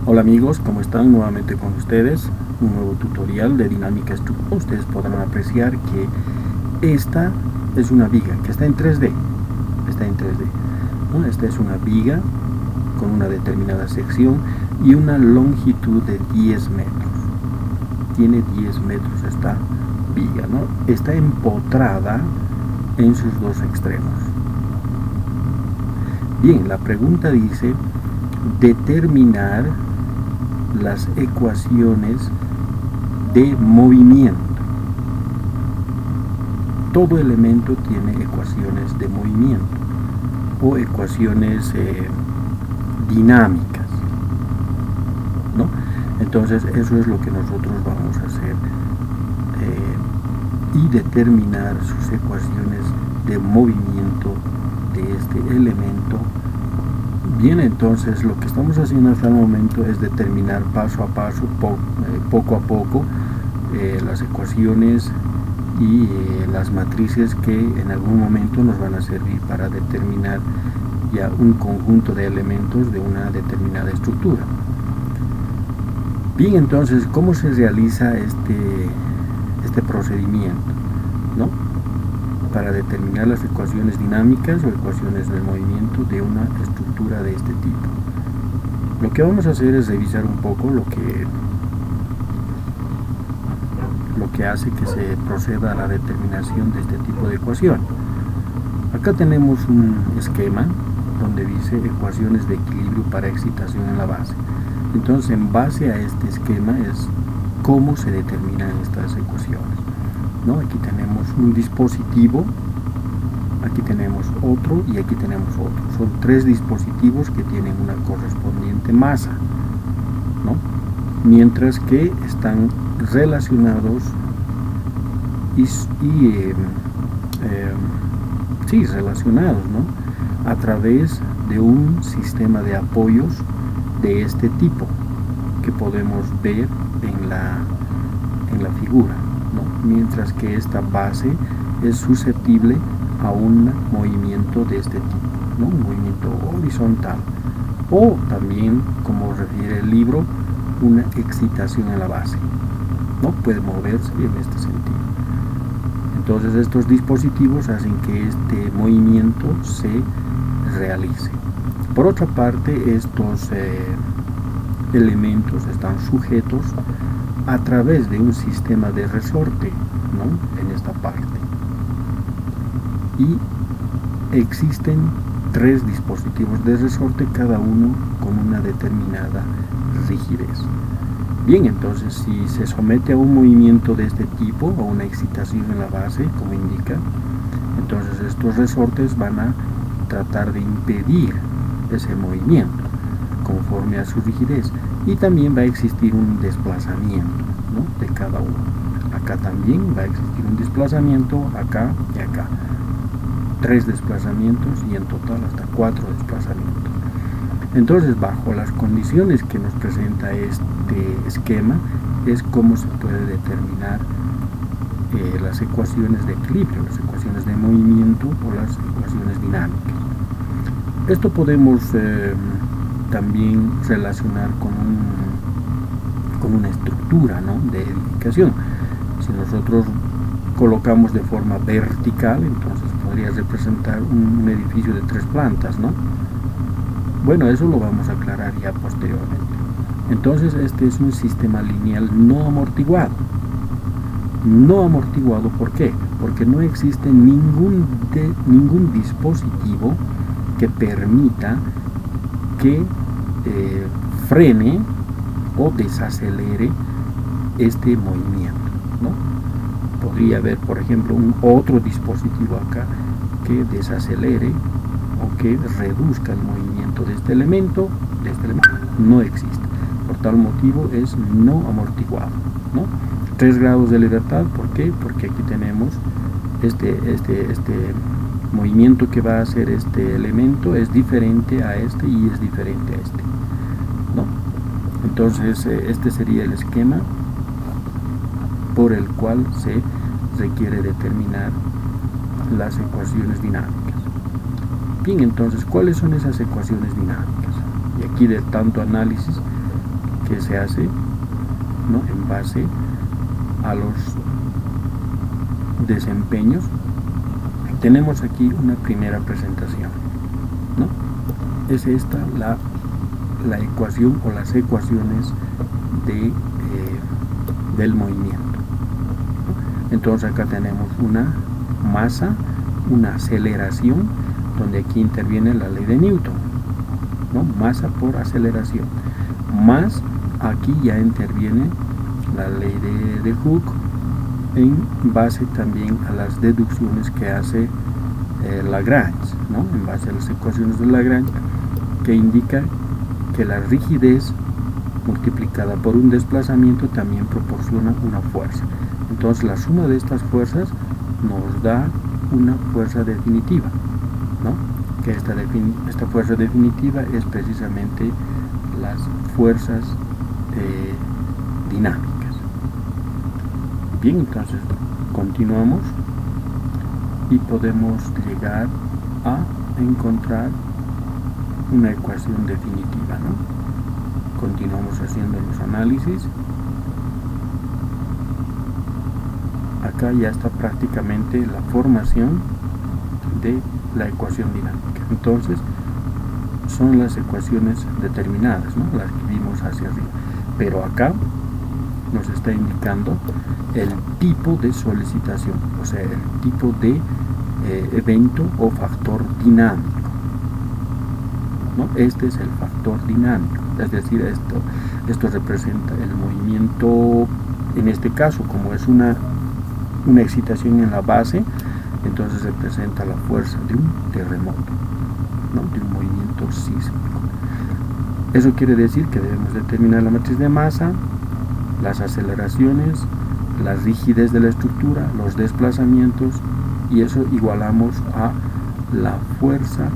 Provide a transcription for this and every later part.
Hola amigos, ¿cómo están? Nuevamente con ustedes, un nuevo tutorial de dinámica estructural. Ustedes podrán apreciar que esta es una viga que está en 3D. ¿no? Esta es una viga con una determinada sección y una longitud de 10 metros. Tiene 10 metros esta viga, ¿no? Está empotrada en sus dos extremos. Bien, la pregunta dice determinar las ecuaciones de movimiento. Todo elemento tiene ecuaciones de movimiento o ecuaciones dinámicas, ¿no? Entonces eso es lo que nosotros vamos a hacer y determinar sus ecuaciones de movimiento de este elemento. Bien, entonces lo que estamos haciendo hasta el momento es determinar paso a paso, poco a poco, las ecuaciones y las matrices que en algún momento nos van a servir para determinar ya un conjunto de elementos de una determinada estructura. Bien, entonces, ¿cómo se realiza este procedimiento, ¿no? Para determinar las ecuaciones dinámicas o ecuaciones del movimiento de una estructura de este tipo? Lo que vamos a hacer es revisar un poco lo que hace que se proceda a la determinación de este tipo de ecuación. Acá tenemos un esquema donde dice ecuaciones de equilibrio para excitación en la base. Entonces, en base a este esquema es cómo se determinan estas ecuaciones, ¿no? Aquí tenemos un dispositivo, aquí tenemos otro y aquí tenemos otro. Son tres dispositivos que tienen una correspondiente masa, ¿no? Mientras que están relacionados relacionados, ¿no? A través de un sistema de apoyos de este tipo que podemos ver en la figura, ¿no? Mientras que esta base es susceptible a un movimiento de este tipo, ¿no? Un movimiento horizontal o también, como refiere el libro, una excitación en la base, ¿no? Puede moverse en este sentido. Entonces estos dispositivos hacen que este movimiento se realice. Por otra parte, estos elementos están sujetos a través de un sistema de resorte, ¿no? En esta parte. Y existen tres dispositivos de resorte, cada uno con una determinada rigidez. Bien, entonces si se somete a un movimiento de este tipo o una excitación en la base, como indica, entonces estos resortes van a tratar de impedir ese movimiento conforme a su rigidez, y también va a existir un desplazamiento, ¿no? De cada uno. Acá también va a existir un desplazamiento, acá y acá. 3 desplazamientos y en total hasta 4 desplazamientos. Entonces, bajo las condiciones que nos presenta este esquema, es como se puede determinar las ecuaciones de equilibrio, las ecuaciones de movimiento o las ecuaciones dinámicas. Esto podemos también relacionar con una estructura, ¿no? De edificación. Si nosotros colocamos de forma vertical, entonces podría representar un edificio de 3 plantas, ¿no? Bueno, eso lo vamos a aclarar ya posteriormente. Entonces, este es un sistema lineal no amortiguado. No amortiguado, ¿por qué? Porque no existe ningún dispositivo que permita que frene o desacelere este movimiento, ¿no? Podría haber, por ejemplo, otro dispositivo acá que desacelere o que reduzca el movimiento de este elemento. No existe. Por tal motivo es no amortiguado, ¿no? 3 grados de libertad, ¿por qué? Porque aquí tenemos este movimiento que va a hacer este elemento es diferente a este y es diferente a este, ¿no? Entonces este sería el esquema por el cual se requiere determinar las ecuaciones dinámicas. Bien, entonces, ¿cuáles son esas ecuaciones dinámicas? Y aquí de tanto análisis que se hace, ¿no?, en base a los desempeños. Tenemos aquí una primera presentación, ¿no? Es esta la ecuación o las ecuaciones del movimiento. Entonces acá tenemos una masa, una aceleración, donde aquí interviene la ley de Newton, ¿no? Masa por aceleración, más aquí ya interviene la ley de Hooke, en base también a las deducciones que hace Lagrange, ¿no? En base a las ecuaciones de Lagrange, que indica que la rigidez multiplicada por un desplazamiento también proporciona una fuerza. Entonces la suma de estas fuerzas nos da una fuerza definitiva, ¿no? Que esta fuerza definitiva es precisamente las fuerzas dinámicas. Bien, entonces continuamos y podemos llegar a encontrar una ecuación definitiva, ¿no? Continuamos haciendo los análisis. Acá ya está prácticamente la formación de la ecuación dinámica. Entonces son las ecuaciones determinadas, ¿no?, las que vimos hacia arriba, pero acá nos está indicando el tipo de solicitación, o sea, el tipo de evento o factor dinámico, ¿no? Este es el factor dinámico, es decir, esto representa el movimiento. En este caso, como es una excitación en la base, entonces representa la fuerza de un terremoto, ¿no?, de un movimiento sísmico. Eso quiere decir que debemos determinar la matriz de masa, las aceleraciones, la rigidez de la estructura, los desplazamientos, y eso igualamos a la fuerza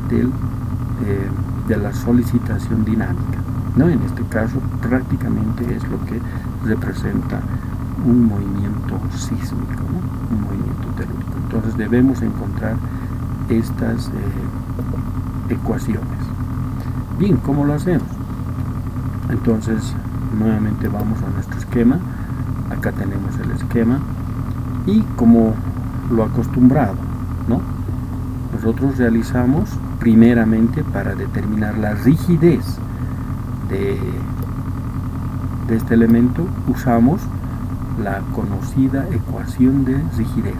de la solicitación dinámica, ¿no? En este caso prácticamente es lo que representa un movimiento sísmico, ¿no?, un movimiento telúrico. Entonces debemos encontrar estas ecuaciones. Bien, ¿cómo lo hacemos? Entonces nuevamente vamos a nuestro esquema. Acá tenemos el esquema y como lo acostumbrado, ¿no?, nosotros realizamos primeramente, para determinar la rigidez de este elemento, usamos la conocida ecuación de rigidez.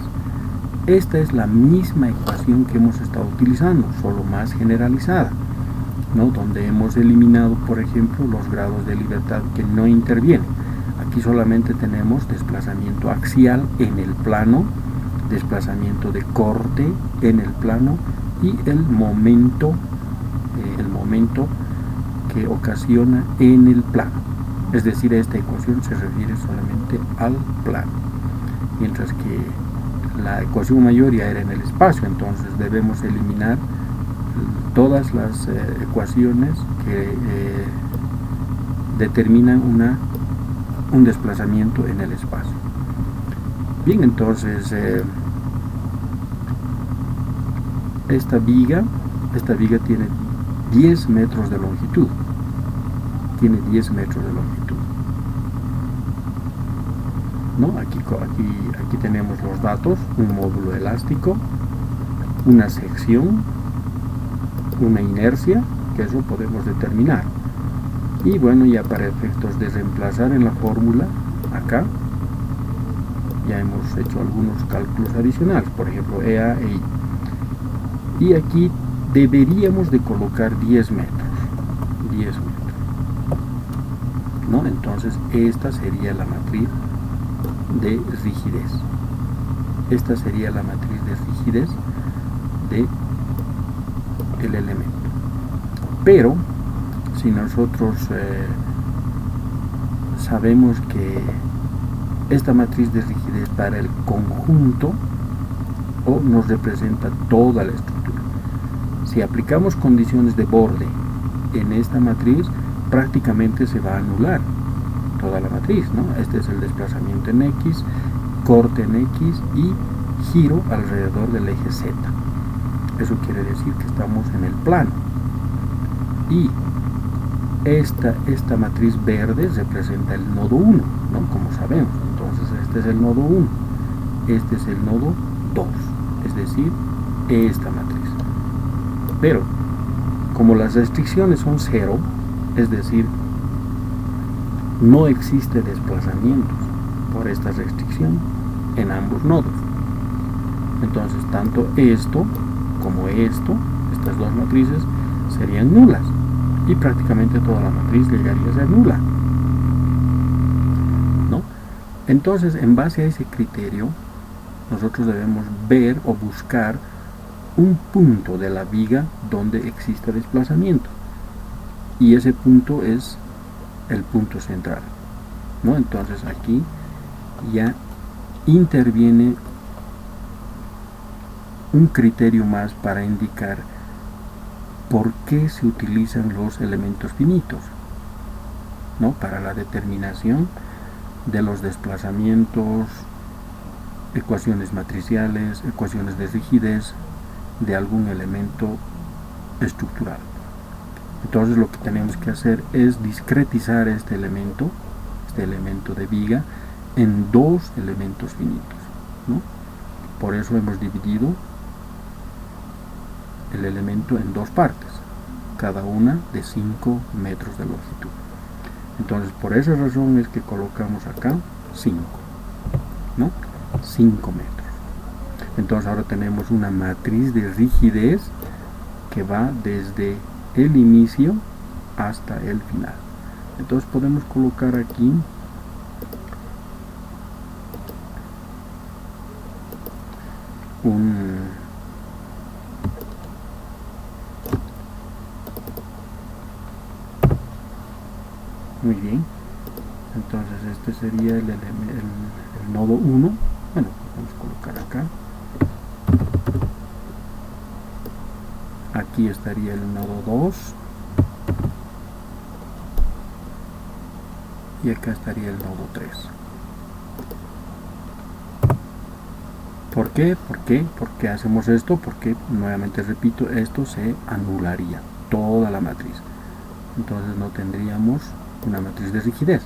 Esta es la misma ecuación que hemos estado utilizando, solo más generalizada, ¿no?, donde hemos eliminado, por ejemplo, los grados de libertad que no intervienen. Aquí solamente tenemos desplazamiento axial en el plano, desplazamiento de corte en el plano y el momento que ocasiona en el plano. Es decir, esta ecuación se refiere solamente al plano, mientras que la ecuación mayor ya era en el espacio. Entonces debemos eliminar todas las ecuaciones que determinan un desplazamiento en el espacio. Bien, entonces esta viga tiene 10 metros de longitud. Tiene 10 metros de longitud, ¿no? Aquí tenemos los datos: un módulo elástico, una sección, una inercia, que eso podemos determinar. Y bueno, ya para efectos de reemplazar en la fórmula, acá ya hemos hecho algunos cálculos adicionales, por ejemplo EA e I. Y aquí deberíamos de colocar 10 metros, ¿no? Entonces esta sería la matriz de rigidez. Esta sería la matriz de rigidez del elemento. Pero si nosotros sabemos que esta matriz de rigidez para el conjunto o nos representa toda la estructura, si aplicamos condiciones de borde en esta matriz, prácticamente se va a anular toda la matriz, ¿no? Este es el desplazamiento en X, corte en X y giro alrededor del eje Z. Eso quiere decir que estamos en el plano. Y esta matriz verde representa el nodo 1, ¿no? Como sabemos. Entonces este es el nodo 1, este es el nodo 2, es decir, esta matriz. Pero como las restricciones son 0, es decir, no existe desplazamientos por esta restricción en ambos nodos. Entonces tanto esto como esto, estas dos matrices, serían nulas y prácticamente toda la matriz llegaría a ser nula, ¿no? Entonces, en base a ese criterio, nosotros debemos ver o buscar un punto de la viga donde exista desplazamiento, y ese punto es el punto central, ¿no? Entonces aquí ya interviene un criterio más para indicar por qué se utilizan los elementos finitos, ¿no? Para la determinación de los desplazamientos, ecuaciones matriciales, ecuaciones de rigidez de algún elemento estructural. Entonces lo que tenemos que hacer es discretizar este elemento de viga, en dos elementos finitos, ¿no? Por eso hemos dividido el elemento en dos partes, cada una de 5 metros de longitud. Entonces por esa razón es que colocamos acá 5, ¿no? 5 metros. Entonces ahora tenemos una matriz de rigidez que va desde el inicio hasta el final. Entonces podemos colocar aquí muy bien. Entonces este sería el nodo 1. Bueno, vamos a colocar acá. Aquí estaría el nodo 2 y acá estaría el nodo 3. ¿Por qué? ¿Por qué hacemos esto? Porque, nuevamente repito, esto se anularía, toda la matriz. Entonces no tendríamos una matriz de rigidez.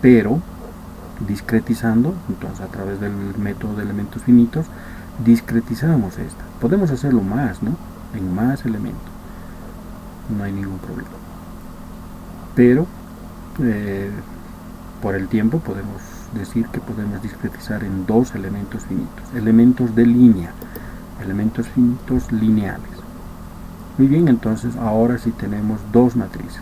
Pero, discretizando, entonces a través del método de elementos finitos, discretizamos esta. Podemos hacerlo más, ¿no? En más elementos. No hay ningún problema. Pero, por el tiempo podemos decir que podemos discretizar en dos elementos finitos, elementos de línea, elementos finitos lineales. Muy bien, entonces ahora sí tenemos dos matrices,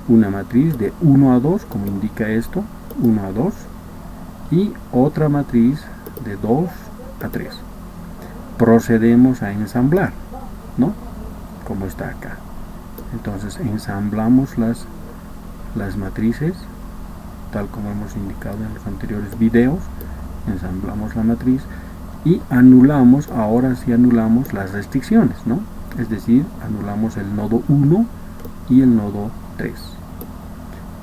una matriz de 1 a 2, como indica esto, 1 a 2, y otra matriz de 2 a 3. Procedemos a ensamblar, ¿no? Como está acá. Entonces ensamblamos las matrices tal como hemos indicado en los anteriores videos. Ensamblamos la matriz y anulamos, ahora sí anulamos las restricciones, ¿no? Es decir, anulamos el nodo 1 y el nodo 3.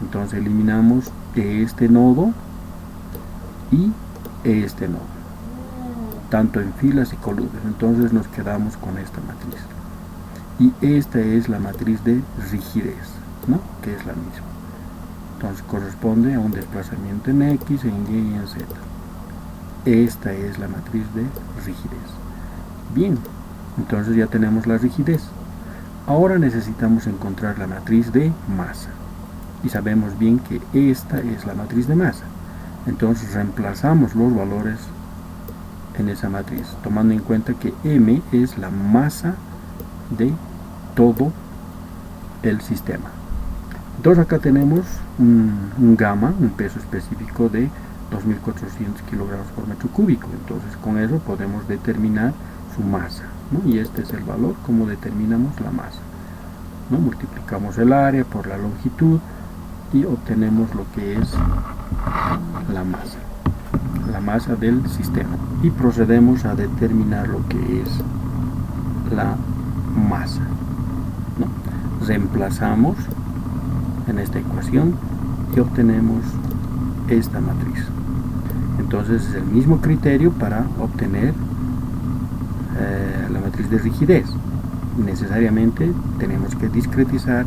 Entonces eliminamos este nodo y este nodo, tanto en filas y columnas. Entonces nos quedamos con esta matriz. Y esta es la matriz de rigidez, ¿no? Que es la misma. Entonces corresponde a un desplazamiento en X, en Y y en Z. Esta es la matriz de rigidez. Bien, entonces ya tenemos la rigidez. Ahora necesitamos encontrar la matriz de masa. Y sabemos bien que esta es la matriz de masa. Entonces reemplazamos los valores en esa matriz, tomando en cuenta que M es la masa de todo el sistema. Entonces acá tenemos un gamma, un peso específico de 2.400 kilogramos por metro cúbico. Entonces con eso podemos determinar su masa, ¿no? Y este es el valor como determinamos la masa, ¿no? Multiplicamos el área por la longitud y obtenemos lo que es la masa del sistema, y procedemos a determinar lo que es la masa, ¿no? Reemplazamos en esta ecuación y obtenemos esta matriz. Entonces es el mismo criterio para obtener la matriz de rigidez. Necesariamente tenemos que discretizar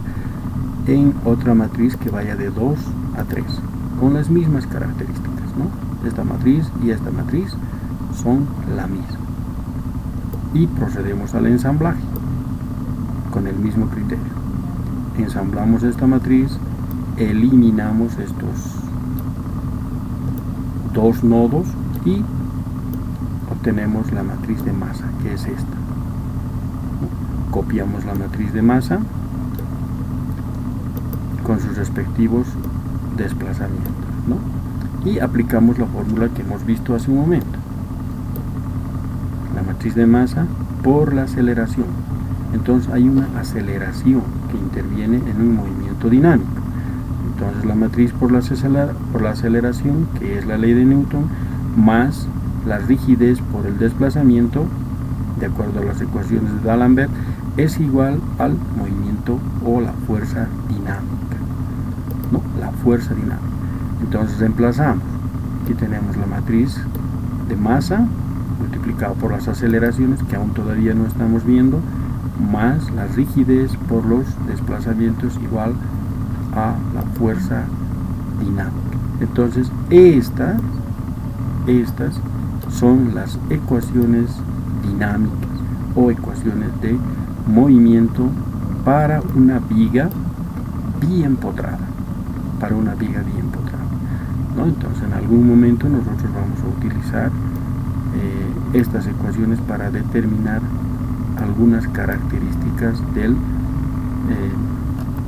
en otra matriz que vaya de 2 a 3 con las mismas características, ¿no? Esta matriz y esta matriz son la misma, y procedemos al ensamblaje con el mismo criterio. Ensamblamos esta matriz, eliminamos estos dos nodos y obtenemos la matriz de masa, que es esta. Copiamos la matriz de masa con sus respectivos desplazamientos, ¿no? Y aplicamos la fórmula que hemos visto hace un momento. La matriz de masa por la aceleración. Entonces hay una aceleración que interviene en un movimiento dinámico. Entonces la matriz por la aceleración, que es la ley de Newton, más la rigidez por el desplazamiento, de acuerdo a las ecuaciones de D'Alembert, es igual al movimiento o la fuerza dinámica, ¿no? La fuerza dinámica. Entonces reemplazamos. Aquí tenemos la matriz de masa multiplicado por las aceleraciones, que aún todavía no estamos viendo, más la rigidez por los desplazamientos igual a la fuerza dinámica. Entonces estas son las ecuaciones dinámicas o ecuaciones de movimiento para una viga bien empotrada, ¿no? Entonces en algún momento nosotros vamos a utilizar estas ecuaciones para determinar algunas características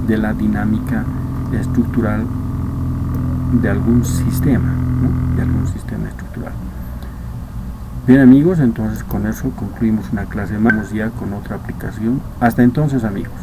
de la dinámica estructural de algún sistema, ¿no? De algún sistema estructural. Bien amigos, entonces con eso concluimos una clase más, ya con otra aplicación. Hasta entonces amigos.